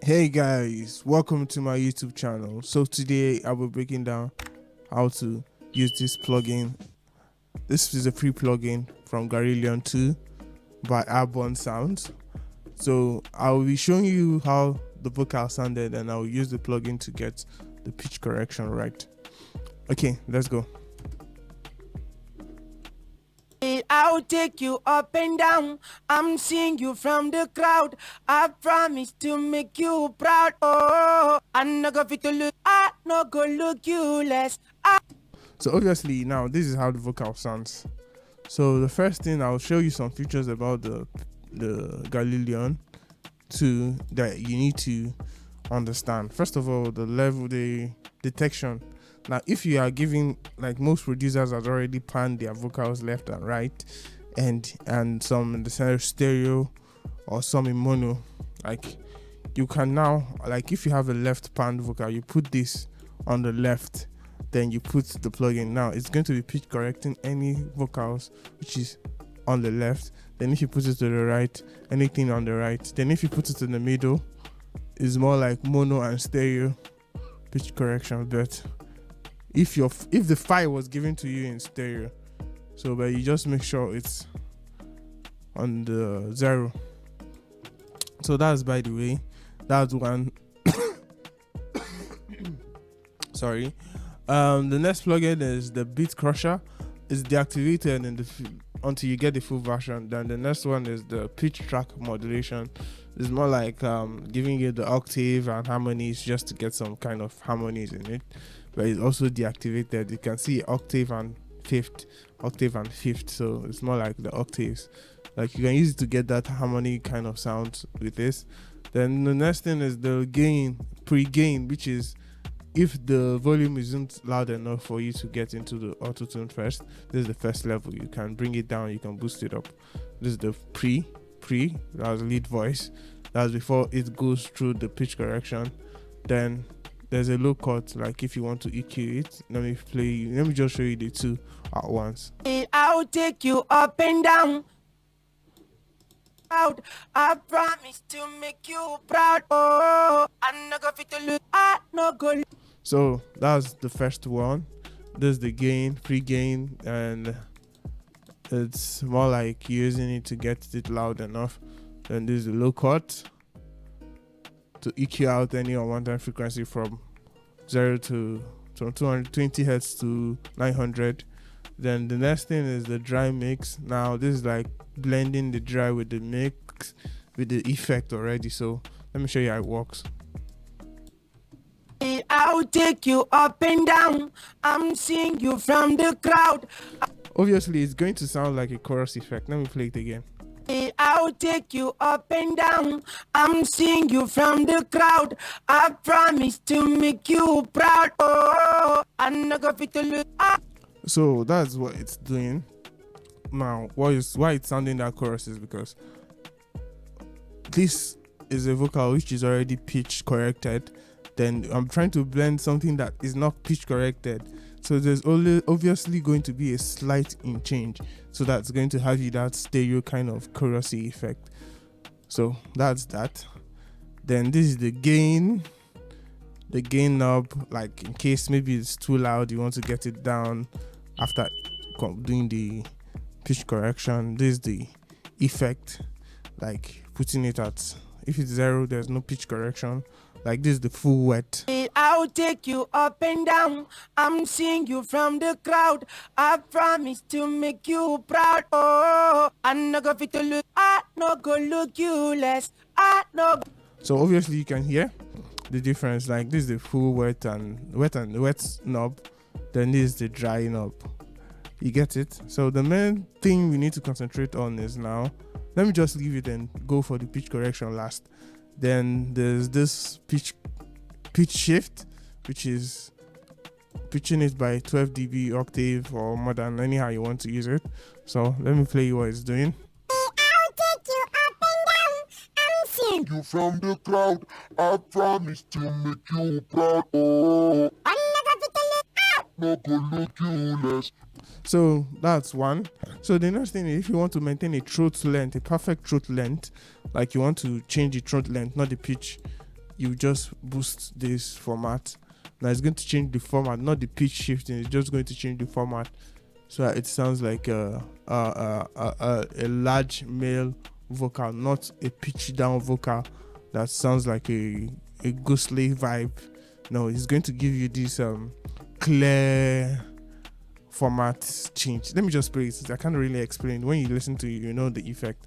Hey guys, welcome to my YouTube channel. So today I will be breaking down how to use this plugin. This is a free plugin from Garillion 2 by Airborne Sounds. So I will be showing you how the vocal sounded and I will use the plugin to get the pitch correction right. Okay, let's go. I'll take you up and down. I'm seeing you from the crowd. I promise to make you proud. Oh, I'm not gonna to look. I not gonna look you less. So obviously now this is how the vocal sounds. So the first thing, I'll show you some features about the Garillion 2 that you need to understand. First of all, the level, the detection. Now if you are giving, like most producers have already panned their vocals left and right, and some in the stereo or some in mono, like you can now, like if you have a left panned vocal, you put this on the left, then you put the plugin. Now it's going to be pitch correcting any vocals which is on the left. Then if you put it to the right, anything on the right. Then if you put it in the middle, it's more like mono and stereo pitch correction. But if the file was given to you in stereo, so but you just make sure it's on the 0. So that's, by the way, that's one. Sorry. The next plugin is the Beat Crusher. It's deactivated until you get the full version. Then the next one is the pitch track modulation. It's more like giving you the octave and harmonies just to get some kind of harmonies in it. But it's also deactivated. You can see octave and fifth. So it's more like the octaves. Like you can use it to get that harmony kind of sound with this. Then the next thing is the gain, pre-gain, which is if the volume isn't loud enough for you to get into the Autotune first. This is the first level. You can bring it down, you can boost it up. This is the pre, that's lead voice. That's before it goes through the pitch correction. Then there's a low cut, like if you want to EQ it. Let me just show you the two at once. I'll take you up and down. I promise to make you proud. Oh, I'm not gonna look. I not gonna. So that's the first one. There's the gain, pre-gain, and it's more like using it to get it loud enough. Then there's the low cut to EQ out any unwanted frequency from 0 to 220 hertz to 900. Then the next thing is the dry mix. Now this is like blending the dry with the mix with the effect already. So let me show you how it works. I'll take you up and down. I'm seeing you from the crowd. Obviously it's going to sound like a chorus effect. Let me play it again. I'll take you up and down. I'm seeing you from the crowd. I promise to make you proud. Oh, I'm not gonna look. So that's what it's doing. Now, why it's sounding that chorus is because this is a vocal which is already pitch corrected. Then I'm trying to blend something that is not pitch corrected. So there's only obviously going to be a slight in change. So that's going to have you that stereo kind of chorusy effect. So that's that. Then this is the gain. The gain knob, like in case maybe it's too loud, you want to get it down after doing the pitch correction. This is the effect, like putting it at, if it's 0, there's no pitch correction. Like this is the full wet. I'll take you up and down. I'm seeing you from the crowd. I promise to make you proud. Oh, I'm not gonna look. I not gonna look you less. I not. So obviously you can hear the difference. Like this is the full wet knob. Then this is the dry knob. You get it? So the main thing we need to concentrate on is now. Let me just leave it and go for the pitch correction last. Then there's this pitch shift, which is pitching it by 12 dB octave or more than anyhow you want to use it. So let me play you what it's doing. I'll take you up and down. I'm seeing you from the crowd. I promise to make you proud. Oh, I'm not gonna look you less. So that's one. So the next thing is, if you want to maintain a throat length, a perfect throat length, like you want to change the throat length, not the pitch, you just boost this format. Now it's going to change the format, not the pitch shifting. It's just going to change the format so that it sounds like a large male vocal, not a pitch down vocal that sounds like a ghostly vibe. No, it's going to give you this clear format change. Let me just play it. I can't really explain. When you listen to it, you know the effect.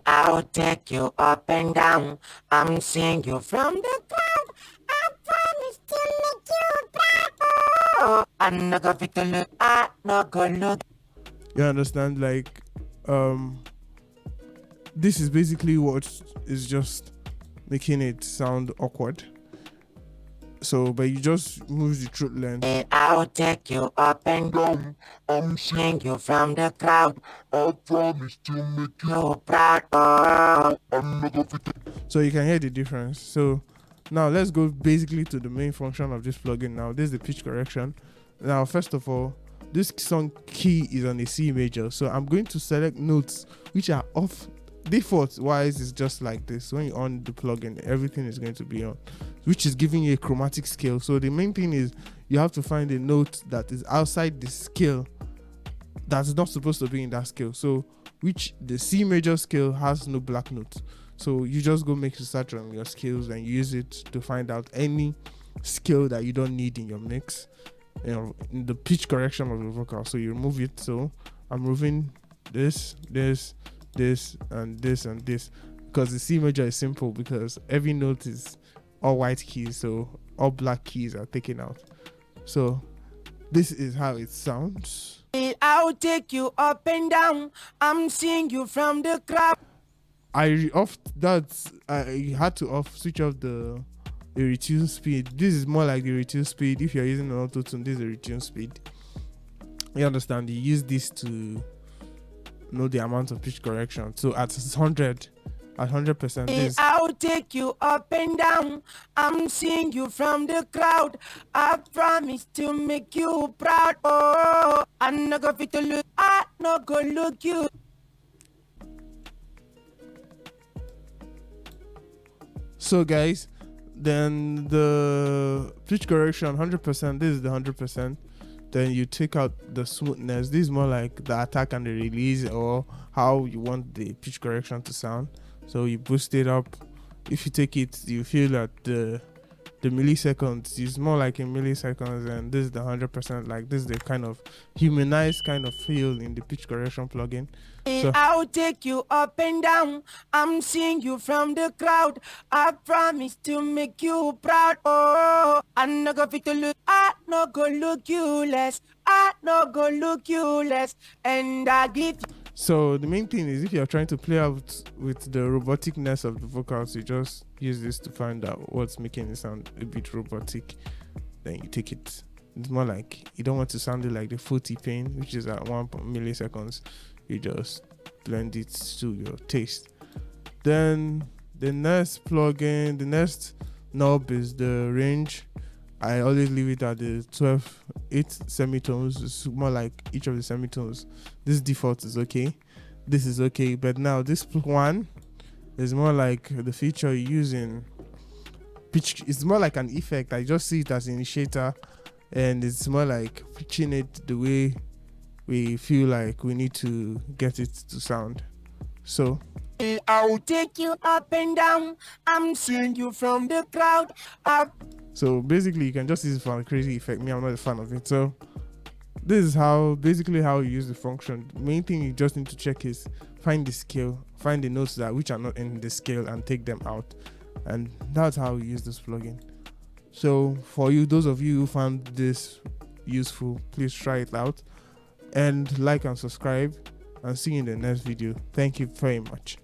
I'll take you up and down. I'm seeing you from the ground. I promise to make you proud. Oh, I'm not gonna fit the look. I'm not gonna look. You understand? Like, this is basically what is just making it sound awkward. So, but you just move the throat length. I'll take you up and down. I'm seeing you from the crowd. I promise to make You proud. Oh, I'm not gonna fit So you can hear the difference. So now let's go basically to the main function of this plugin. Now this is the pitch correction. Now first of all, this song key is on a C major, so I'm going to select notes which are off. Default wise is just like this. When you're on the plugin, everything is going to be on, which is giving you a chromatic scale. So the main thing is you have to find a note that is outside the scale that's not supposed to be in that scale. So which the C major scale has no black notes. So you just go make research on your scales and use it to find out any scale that you don't need in your mix, you know, in the pitch correction of the vocal. So you remove it. So I'm removing this, and this, because the C major is simple because every note is all white keys, so all black keys are taken out. So this is how it sounds. I'll take you up and down. I'm seeing you from the crowd. I had to switch off the retune speed. This is more like the retune speed. If you're using an Autotune, this is the retune speed. You understand? You use this to know the amount of pitch correction. So at 100%, this. I'll take you up and down. I'm seeing you from the crowd. I promise to make you proud. Oh, I'm not gonna fit the look. I'm not gonna look you. So guys, then the pitch correction 100%. This is the 100%. Then you take out the smoothness. This is more like the attack and the release, or how you want the pitch correction to sound. So you boost it up. If you take it, you feel that the milliseconds is more like in milliseconds, and this is the 100%. Like this is the kind of humanized kind of feel in the pitch correction plugin. So I'll take you up and down. I'm seeing you from the crowd. I promise to make you proud. Oh, I'm not gonna fit the look. I'm not gonna look you less. I'm not gonna look you less. And I give you. So the main thing is, if you're trying to play out with the roboticness of the vocals, you just use this to find out what's making it sound a bit robotic. Then you take it. It's more like you don't want to sound it like the full T-Pain, which is at 1 milliseconds. You just blend it to your taste. Then the next plugin, the next knob is the range. I always leave it at the 8 semitones. It's more like each of the semitones. This default is okay. This is okay. But now this one is more like the feature you use in pitch. It's more like an effect. I just see it as an initiator, and it's more like pitching it the way we feel like we need to get it to sound. So I'll take you up and down. I'm seeing you from the crowd. So basically, you can just use it for a crazy effect. Me, I'm not a fan of it. So this is how you use the function. The main thing you just need to check is find the scale, find the notes that which are not in the scale, and take them out. And that's how we use this plugin. So for you, those of you who found this useful, please try it out and like and subscribe, and see you in the next video. Thank you very much.